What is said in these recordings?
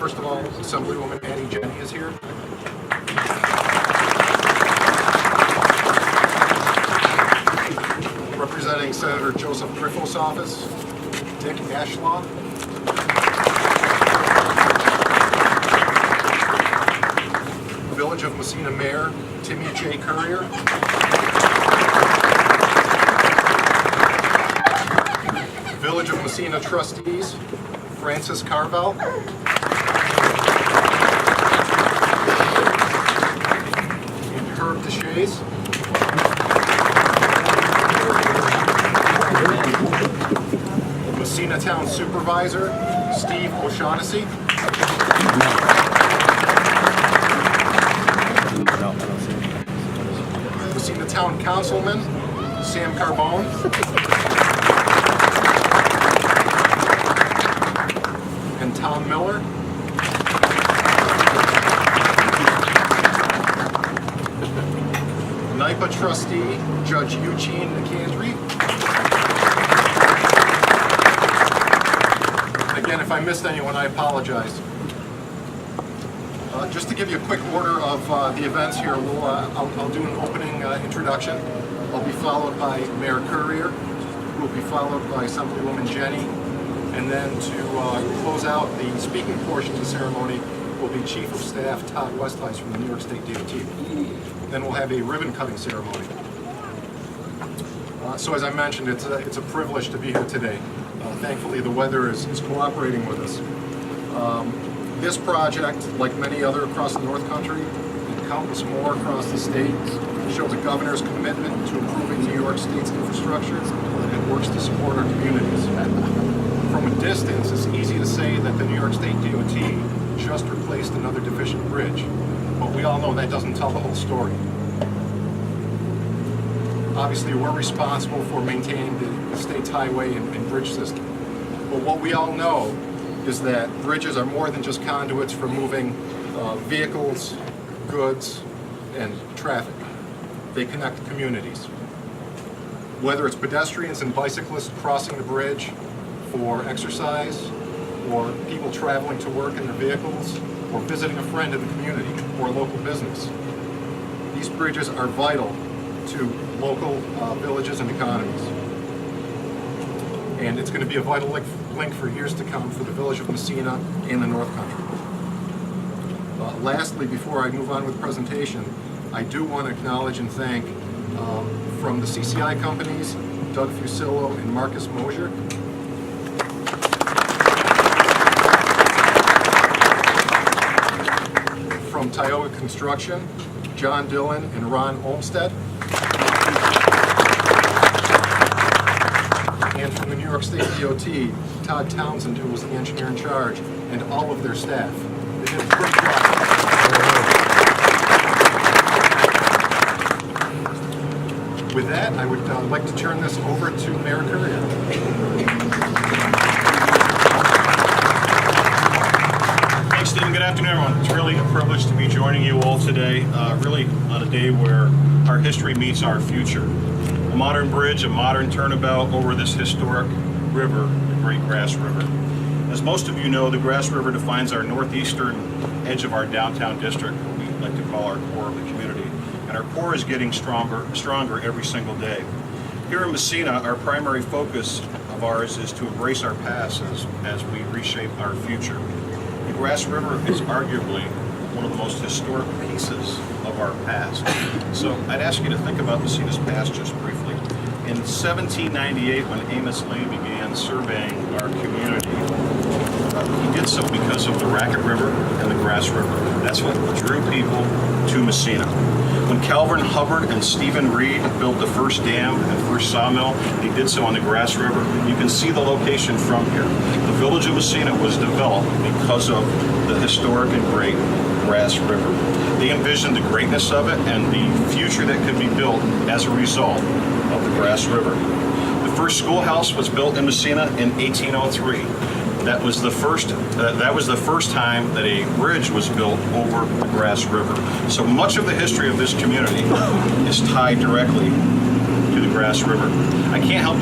First of all, Assemblywoman Addie, Jenne is here. Representing Senator Joseph Griffith's office, Dick Ashlaw. Village of Massena Mayor, Timmy J. Courier. Village of Massena Trustees, Francis Carvel. And Herb Deshays. Massena Town Supervisor, Steve O'Shaughnessy. Massena Town Councilman, Sam Carbone. And Tom Miller. NYPA Trustee, Judge Eugene McAndry. Again, if I missed anyone, I apologize. Just to give you a quick order of the events here, I'll do an opening introduction. I'll be followed by Mayor Courier, who will be followed by Assemblywoman Jenne, and then to close out the speaking portion of the ceremony will be Chief of Staff Todd Westheis from the New York State DOT. Then we'll have a ribbon cutting ceremony. So as I mentioned, it's a privilege to be here today. Thankfully, the weather is cooperating with us. This project, like many other across the North Country and countless more across the state, shows the governor's commitment to improving New York State's infrastructure and works to support our communities. From a distance, it's easy to say that the New York State DOT just replaced another deficient bridge, but we all know that doesn't tell the whole story. Obviously, we're responsible for maintaining the state's highway and bridge system, but what we all know is that bridges are more than just conduits for moving vehicles, goods, and traffic. They connect communities. Whether it's pedestrians and bicyclists crossing the bridge for exercise, or people traveling to work in their vehicles, or visiting a friend in the community, or a local business. These bridges are vital to local villages and economies. And it's going to be a vital link for years to come for the village of Massena and the North Country. Lastly, before I move on with the presentation, I do want to acknowledge and thank from the CCI companies, Doug Fusillo and Marcus Mosier. From Tioga Construction, John Dillon and Ron Olmstead. And from the New York State DOT, Todd Townsend, who was the engineer in charge, and all of their staff. They did a great job. With that, I would like to turn this over to Mayor Courier. Thanks, Stephen. Good afternoon, everyone. It's really a privilege to be joining you all today, really on a day where our history meets our future. A modern bridge, a modern turnabout over this historic river, the Great Grass River. As most of you know, the Grass River defines our northeastern edge of our downtown district, what we like to call our core of the community. And our core is getting stronger every single day. Here in Massena, our primary focus of ours is to embrace our past as we reshape our future. The Grass River is arguably one of the most historic pieces of our past. So I'd ask you to think about Massena's past just briefly. In 1798, when Amos Lane began surveying our community, he did so because of the Racket River and the Grass River. That's what drew people to Massena. When Calvin Hubbard and Stephen Reed built the first dam and first sawmill, they did so on the Grass River. You can see the location from here. The village of Massena was developed because of the historic and great Grass River. They envisioned the greatness of it and the future that could be built as a result of the Grass River. The first schoolhouse was built in Massena in 1803. That was the first time that a bridge was built over the Grass River. So much of the history of this community is tied directly to the Grass River. I can't help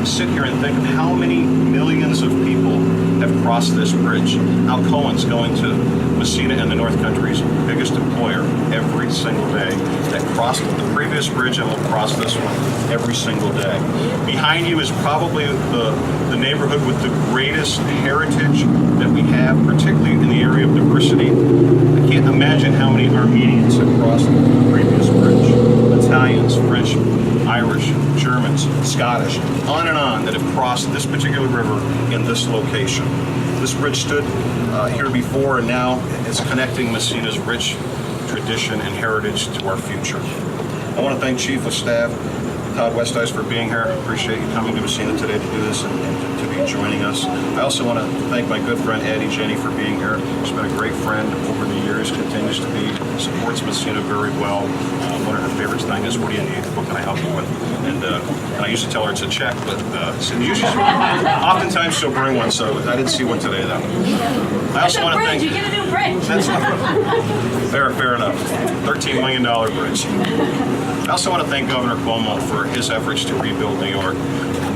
sit here and think of how many millions of people have crossed this bridge. Alcoa's going to Massena and the North Country's biggest employer every single day. That crossed the previous bridge and will cross this one every single day. Behind you is probably the neighborhood with the greatest heritage that we have, particularly in the area of diversity. I can't imagine how many Armenians have crossed the previous bridge. Italians, French, Irish, Germans, Scottish, on and on, that have crossed this particular river in this location. This bridge stood here before, and now it's connecting Massena's rich tradition and heritage to our future. I want to thank Chief of Staff Todd Westice for being here. Appreciate you coming to Massena today to do this and to be joining us. I also want to thank my good friend Addie, Jenne, for being here. She's been a great friend over the years, continues to be, supports Massena very well. One of her favorites thing is, what do you need? What can I help you with? And I used to tell her it's a check, but oftentimes she'll bring one, so I didn't see one today though. I also want to thank you get a new bridge. That's fair enough. $13 million bridge. I also want to thank Governor Cuomo for his efforts to rebuild New York.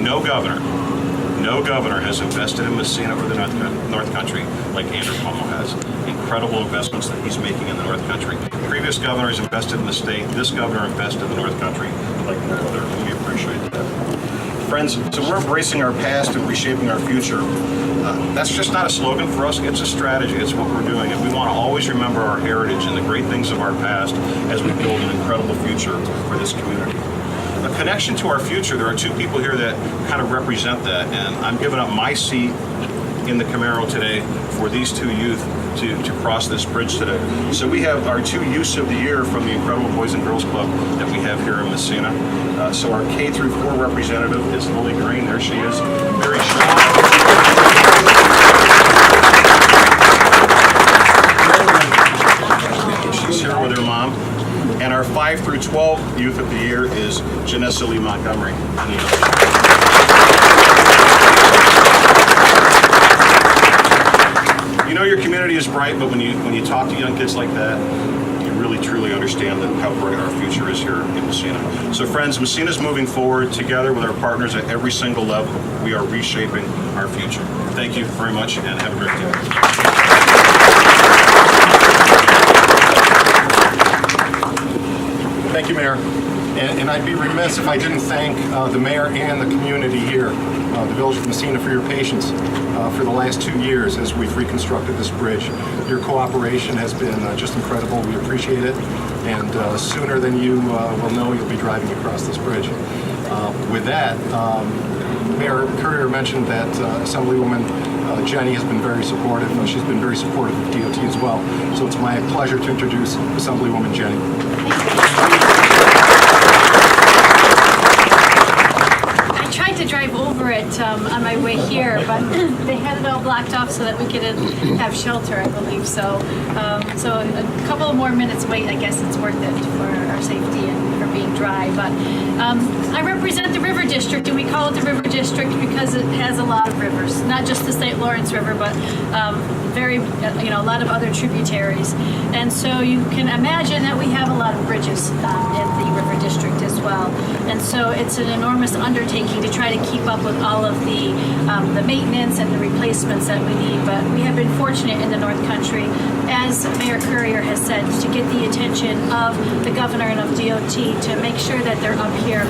No governor has invested in Massena or the North Country like Andrew Cuomo has. Incredible investments that he's making in the North Country. Previous governors invested in the state. This governor invested in the North Country like no other. We appreciate that. Friends, so we're embracing our past and reshaping our future. That's just not a slogan for us, it's a strategy, it's what we're doing, and we want to always remember our heritage and the great things of our past as we build an incredible future for this community. A connection to our future, there are two people here that kind of represent that, and I'm giving up my seat in the Camaro today for these two youth to cross this bridge today. So we have our two youths of the year from the incredible Boys and Girls Club that we have here in Massena. So our K through 4 representative is Lily Green. There she is, very shy. She's here with her mom. And our 5 through 12 youth of the year is Janessa Lee Montgomery. You know your community is bright, but when you talk to young kids like that, you really truly understand how bright our future is here in Massena. So friends, Massena's moving forward together with our partners at every single level. We are reshaping our future. Thank you very much and have a great day. Thank you, Mayor. And I'd be remiss if I didn't thank the mayor and the community here, the Village of Massena, for your patience for the last 2 years as we've reconstructed this bridge. Your cooperation has been just incredible. We appreciate it. And sooner than you will know, you'll be driving across this bridge. With that, Mayor Courier mentioned that Assemblywoman Jenne has been very supportive. She's been very supportive of DOT as well. So it's my pleasure to introduce Assemblywoman Jenne. I tried to drive over it on my way here, but they had it all blocked off so that we could have shelter, I believe. So a couple of more minutes wait, I guess it's worth it for our safety and for being dry. But I represent the River District, and we call it the River District because it has a lot of rivers, not just the St. Lawrence River, but a lot of other tributaries. And so you can imagine that we have a lot of bridges in the River District as well. And so it's an enormous undertaking to try to keep up with all of the maintenance and the replacements that we need. But we have been fortunate in the North Country, as Mayor Courier has said, to get the attention of the governor and of DOT to make sure that they're up here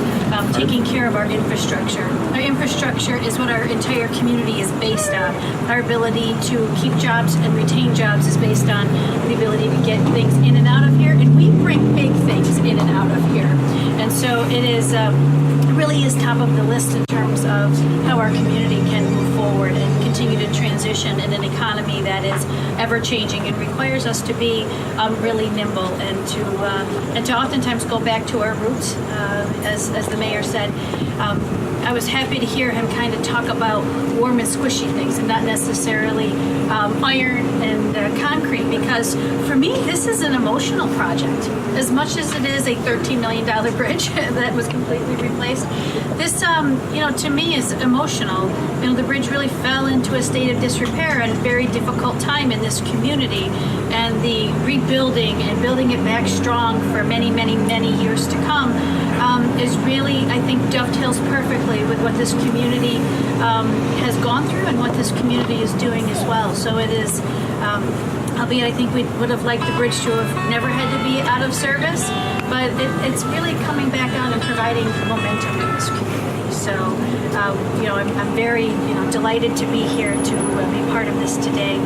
taking care of our infrastructure. Our infrastructure is what our entire community is based on. Our ability to keep jobs and retain jobs is based on the ability to get things in and out of here, and we bring big things in and out of here. And so it is really is top of the list in terms of how our community can move forward and continue to transition in an economy that is ever changing and requires us to be really nimble and to oftentimes go back to our roots, as the mayor said. I was happy to hear him kind of talk about warm and squishy things and not necessarily iron and concrete, because for me this is an emotional project. As much as it is a $13 million bridge that was completely replaced, this to me is emotional. The bridge really fell into a state of disrepair at a very difficult time in this community, and the rebuilding and building it back strong for many, many, many years to come is really, I think, dovetails perfectly frankly, with what this community has gone through and what this community is doing as well. So it is, albeit I think we would have liked the bridge to have never had to be out of service, but it's really coming back on and providing momentum to this community. So, I'm very, delighted to be here to be part of this today.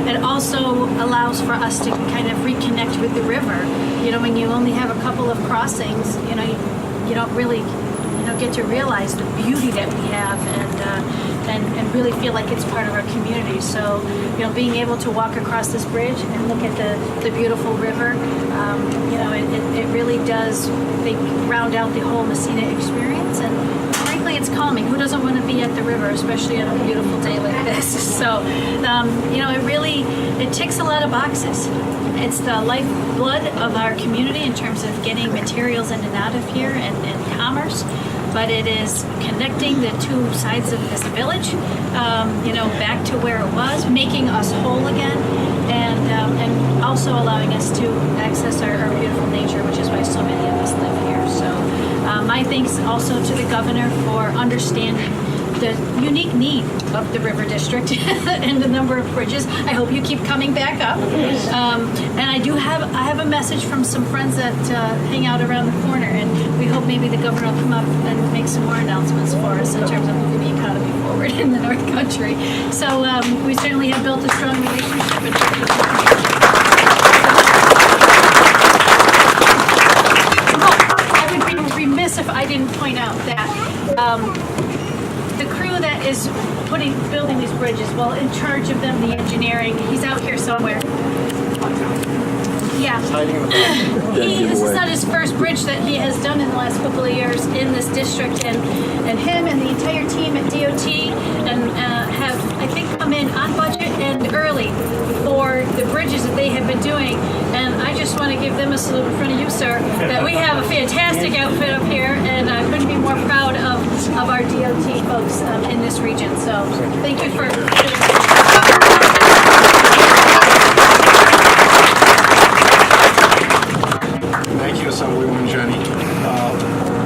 It also allows for us to kind of reconnect with the river. When you only have a couple of crossings, you don't really, get to realize the beauty that we have and really feel like it's part of our community. So, being able to walk across this bridge and look at the beautiful river, it really does, I think, round out the whole Massena experience. And frankly, it's calming. Who doesn't want to be at the river, especially on a beautiful day like this? So, it ticks a lot of boxes. It's the lifeblood of our community in terms of getting materials in and out of here and commerce. But it is connecting the two sides of this village, back to where it was, making us whole again, and also allowing us to access our beautiful nature, which is why so many of us live here. So my thanks also to the governor for understanding the unique need of the River District and the number of bridges. I hope you keep coming back up. And I have a message from some friends that hang out around the corner, and we hope maybe the governor will come up and make some more announcements for us in terms of moving the economy forward in the North Country. So we certainly have built a strong relationship in terms of I would be remiss if I didn't point out that the crew that is building these bridges, well, in charge of them, the engineering, he's out here somewhere. Yeah. This is not his first bridge that he has done in the last couple of years in this district, and him and the entire team at DOT have, I think, come in on budget and early for the bridges that they have been doing. And I just want to give them a salute in front of you, sir, that we have a fantastic outfit up here, and I couldn't be more proud of our DOT folks in this region. So thank you for Thank you, Assemblywoman Jenne.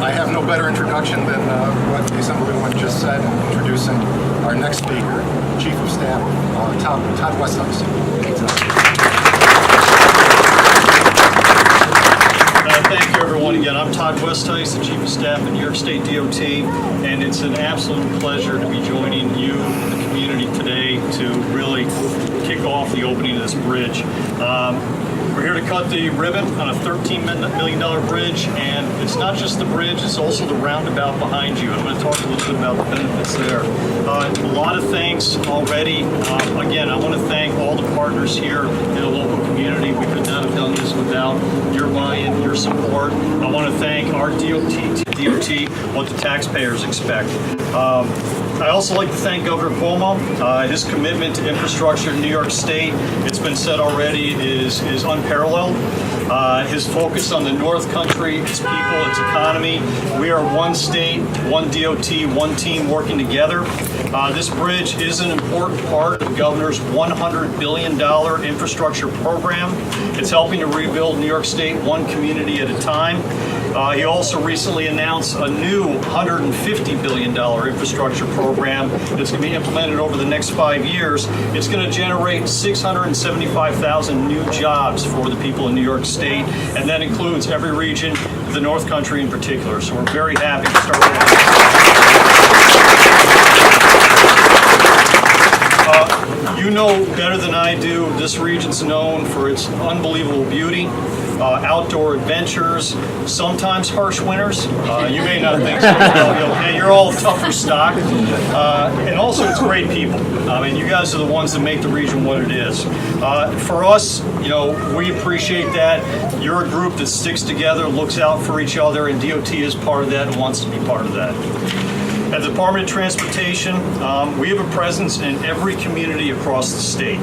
I have no better introduction than what the Assemblywoman just said in introducing our next speaker, Chief of Staff, Todd Westhouse. Thank you, everyone. Again, I'm Todd Westhouse, the Chief of Staff at New York State DOT, and it's an absolute pleasure to be joining you, the community, today to really kick off the opening of this bridge. We're here to cut the ribbon on a $13 million bridge, and it's not just the bridge, it's also the roundabout behind you. I'm going to talk a little bit about the benefits there. A lot of thanks already. Again, I want to thank all the partners here in the local community. We could not have done this without your buy-in, your support. I want to thank our DOT, what the taxpayers expect. I also like to thank Governor Cuomo. His commitment to infrastructure in New York State, it's been said already, is unparalleled. His focus on the North Country, its people, its economy. We are one state, one DOT, one team working together. This bridge is an important part of the governor's $100 billion infrastructure program. It's helping to rebuild New York State one community at a time. He also recently announced a new $150 billion infrastructure program that's going to be implemented over the next 5 years. It's going to generate 675,000 new jobs for the people in New York State, and that includes every region, the North Country in particular. So we're very happy to start with you know better than I do, this region's known for its unbelievable beauty, outdoor adventures, sometimes harsh winters. You may not think so. You're all tougher stock. And also, it's great people. I mean, you guys are the ones that make the region what it is. For us, we appreciate that. You're a group that sticks together, looks out for each other, and DOT is part of that and wants to be part of that. At the Department of Transportation, we have a presence in every community across the state.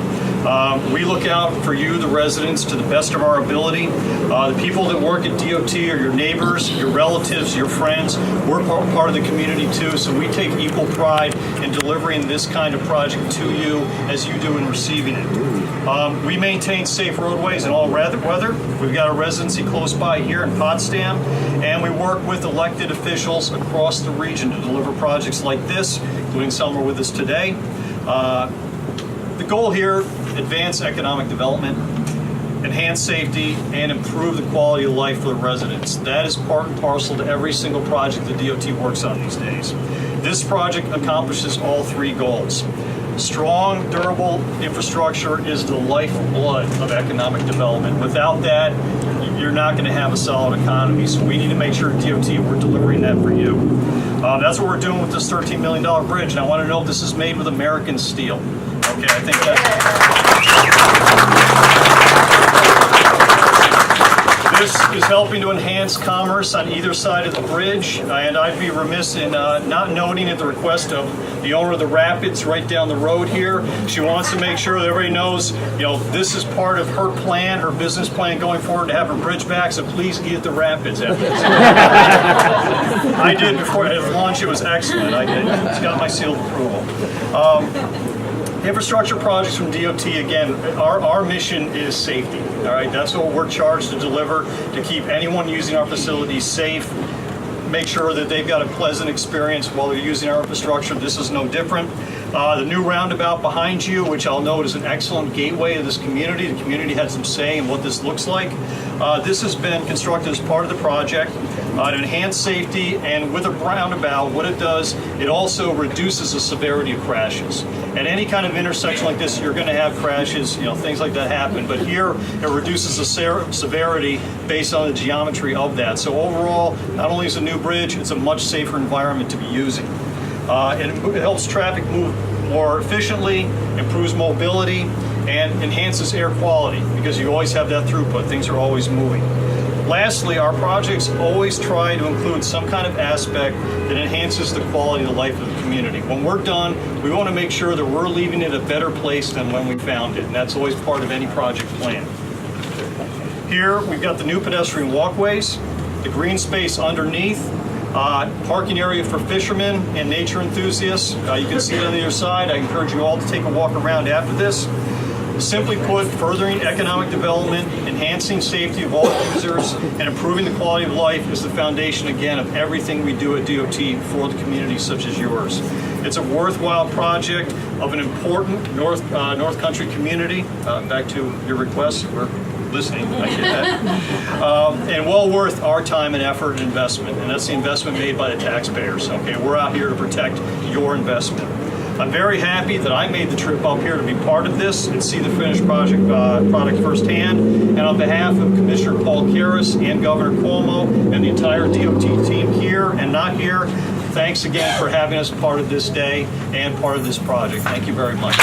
We look out for you, the residents, to the best of our ability. The people that work at DOT are your neighbors, your relatives, your friends. We're part of the community too, so we take equal pride in delivering this kind of project to you as you do in receiving it. We maintain safe roadways in all weather. We've got a residency close by here in Potsdam, and we work with elected officials across the region to deliver projects like this, including some are with us today. The goal here, advance economic development, enhance safety, and improve the quality of life for the residents. That is part and parcel to every single project the DOT works on these days. This project accomplishes all three goals. Strong, durable infrastructure is the lifeblood of economic development. Without that, you're not going to have a solid economy. So we need to make sure at DOT we're delivering that for you. That's what we're doing with this $13 million bridge. And I want to know if this is made with American steel. Okay, I think this is helping to enhance commerce on either side of the bridge, and I'd be remiss in not noting at the request of the owner of the Rapids right down the road here. She wants to make sure that everybody knows, this is part of her plan, her business plan going forward to have her bridge back, so please eat at the Rapids after this. I did before at lunch, it was excellent. I did. It's got my seal of approval. Infrastructure projects from DOT, again, our mission is safety. All right, that's what we're charged to deliver, to keep anyone using our facilities safe, make sure that they've got a pleasant experience while they're using our infrastructure. This is no different. The new roundabout behind you, which I'll note is an excellent gateway to this community. The community had some say in what this looks like. This has been constructed as part of the project to enhance safety, and with a roundabout, what it does, it also reduces the severity of crashes. At any kind of intersection like this, you're going to have crashes, things like that happen, but here it reduces the severity based on the geometry of that. So overall, not only is it a new bridge, it's a much safer environment to be using. It helps traffic move more efficiently, improves mobility, and enhances air quality because you always have that throughput. Things are always moving. Lastly, our projects always try to include some kind of aspect that enhances the quality of life of the community. When we're done, we want to make sure that we're leaving it a better place than when we found it, and that's always part of any project plan. Here, we've got the new pedestrian walkways, the green space underneath, parking area for fishermen and nature enthusiasts. You can see it on the other side. I encourage you all to take a walk around after this. Simply put, furthering economic development, enhancing safety of all users, and improving the quality of life is the foundation, again, of everything we do at DOT for the communities such as yours. It's a worthwhile project of an important North Country community. Back to your request, we're listening, I get that. And well worth our time and effort and investment, and that's the investment made by the taxpayers. Okay, we're out here to protect your investment. I'm very happy that I made the trip up here to be part of this and see the finished product firsthand. And on behalf of Commissioner Paul Karras and Governor Cuomo and the entire DOT team here and not here, thanks again for having us part of this day and part of this project. Thank you very much.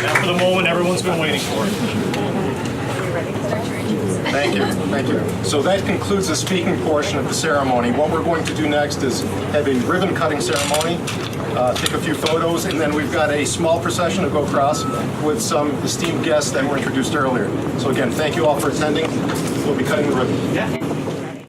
Now for the moment everyone's been waiting for. Thank you. Thank you. So that concludes the speaking portion of the ceremony. What we're going to do next is have a ribbon cutting ceremony, take a few photos, and then we've got a small procession to go across with some esteemed guests that were introduced earlier. So again, thank you all for attending. We'll be cutting the ribbon. Yeah.